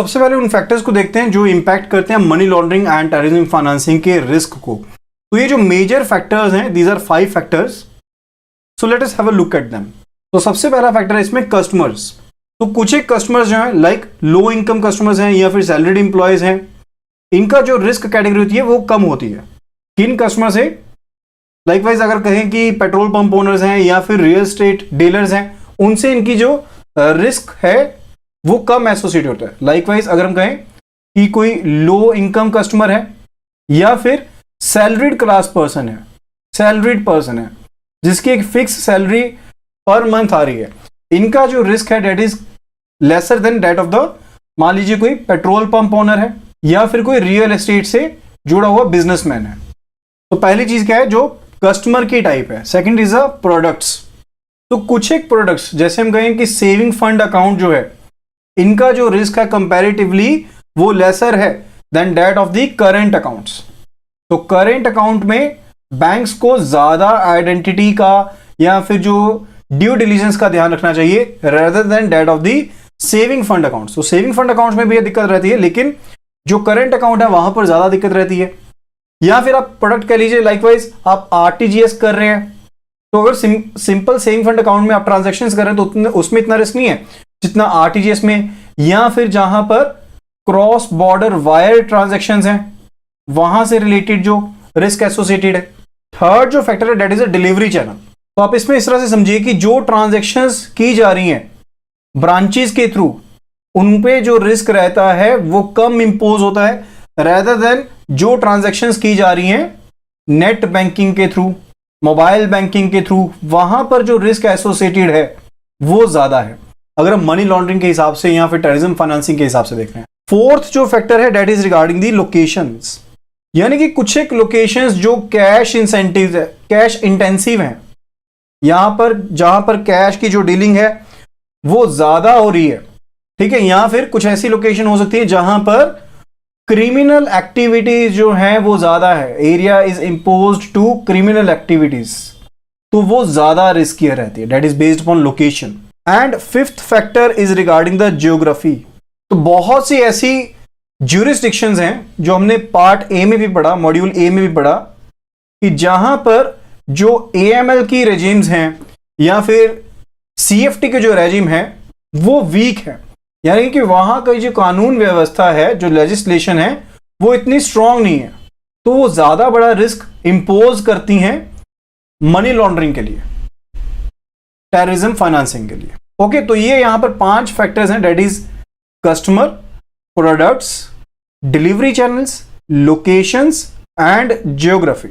सबसे पहले उन फैक्टर्स को देखते हैं जो इंपैक्ट करते हैं money laundering and terrorism financing के रिस्क को। तो ये जो मेजर फैक्टर्स हैं, these are 5 factors, so let us have a look at them. तो सबसे पहला फैक्टर है इसमें कस्टमर्स। तो कुछ एक कस्टमर्स जो हैं लाइक लो इनकम कस्टमर्स हैं या फिर सैलरीड एम्प्लॉयज हैं, इनका जो रिस्क कैटेगरी होती है वो कम होती है। किन कस्टमर से? लाइकवाइज अगर कहें कि पेट्रोल पंप ओनर्स हैं या फिर रियल एस्टेट डीलर्स हैं, उनसे इनकी जो रिस्क है वो कम एसोसिएट होता है। लाइकवाइज अगर हम कहें कि कोई लो इनकम कस्टमर है या फिर सैलरीड क्लास पर्सन है, सैलरीड पर्सन है जिसकी एक फिक्स सैलरी पर मंथ आ रही है, इनका जो रिस्क है that is lesser than that of the, मान लीजिए कोई पेट्रोल पंप ओनर है या फिर कोई रियल एस्टेट से जुड़ा हुआ बिजनेसमैन है। तो पहली चीज क्या है, जो कस्टमर की टाइप है। Second is a products. तो कुछ एक प्रोडक्ट्स जैसे हम कहें कि सेविंग फंड अकाउंट जो है, इनका जो रिस्क है कंपैरेटिवली वो लेसर है than that of the current accounts. तो करेंट अकाउंट में बैंक्स को ज्यादा आइडेंटिटी का या फिर जो ड्यू डिलिजेंस का ध्यान रखना चाहिए rather than that of the saving fund account. तो सेविंग फंड अकाउंट में भी ये दिक्कत रहती है, लेकिन जो करेंट अकाउंट है वहां पर ज्यादा दिक्कत रहती है। या फिर आप प्रोडक्ट कह लीजिए, लाइकवाइज आप आरटीजीएस कर रहे हैं, तो अगर सिंपल सेविंग फंड अकाउंट में आप ट्रांजैक्शंस कर रहे हैं तो उसमें इतना रिस्क नहीं है जितना आरटीजीएस में, या फिर जहां पर क्रॉस बॉर्डर वायर ट्रांजैक्शंस हैं वहां से रिलेटेड जो रिस्क एसोसिएटेड है। थर्ड जो फैक्टर है that is a delivery channel. तो आप इसमें इस तरह से समझिए कि जो ट्रांजैक्शंस की जा रही हैं ब्रांचेस के थ्रू, उन पे जो रिस्क रहता है वो कम इंपोज होता है रेदर देन जो ट्रांजैक्शंस की जा रही हैं नेट बैंकिंग के थ्रू, मोबाइल बैंकिंग के थ्रू, वहां पर जो रिस्क एसोसिएटेड है वो ज्यादा है, अगर हम मनी लॉन्ड्रिंग के हिसाब से या फिर टेररिज्म फाइनेंसिंग के हिसाब से देख रहे हैं। फोर्थ जो फैक्टर है that is regarding the locations, यानी कि कुछ एक लोकेशंस जो कैश इंसेंटिव है, कैश इंटेंसिव हैं, यहां पर जहां पर कैश की जो डीलिंग है वो ज्यादा हो रही है, ठीक है। या फिर कुछ ऐसी लोकेशन हो सकती है जहां पर क्रिमिनल एक्टिविटीज जो है वो ज्यादा है, area is imposed to criminal activities, तो वो ज्यादा रिस्कियर रहती है, that is based upon location. And fifth factor is regarding the geography. तो बहुत सी ऐसी ज्यूरिस्डिक्शंस हैं जो हमने पार्ट ए में भी पढ़ा, मॉड्यूल ए में भी पढ़ा, कि जहां पर जो एएमएल की रेजिम्स हैं या फिर सीएफटी के जो रेजिम है वो वीक है, यानी कि वहां की जो कानून व्यवस्था है, जो लेजिस्लेशन है वो इतनी स्ट्रांग नहीं है, तो वो ज्यादा बड़ा रिस्क इंपोज करती हैं मनी लॉन्ड्रिंग के लिए, टेररिज्म फाइनेंसिंग के लिए। ओके, तो ये यहां पर 5 फैक्टर्स हैं, that is customer, products, delivery channels, locations and geography.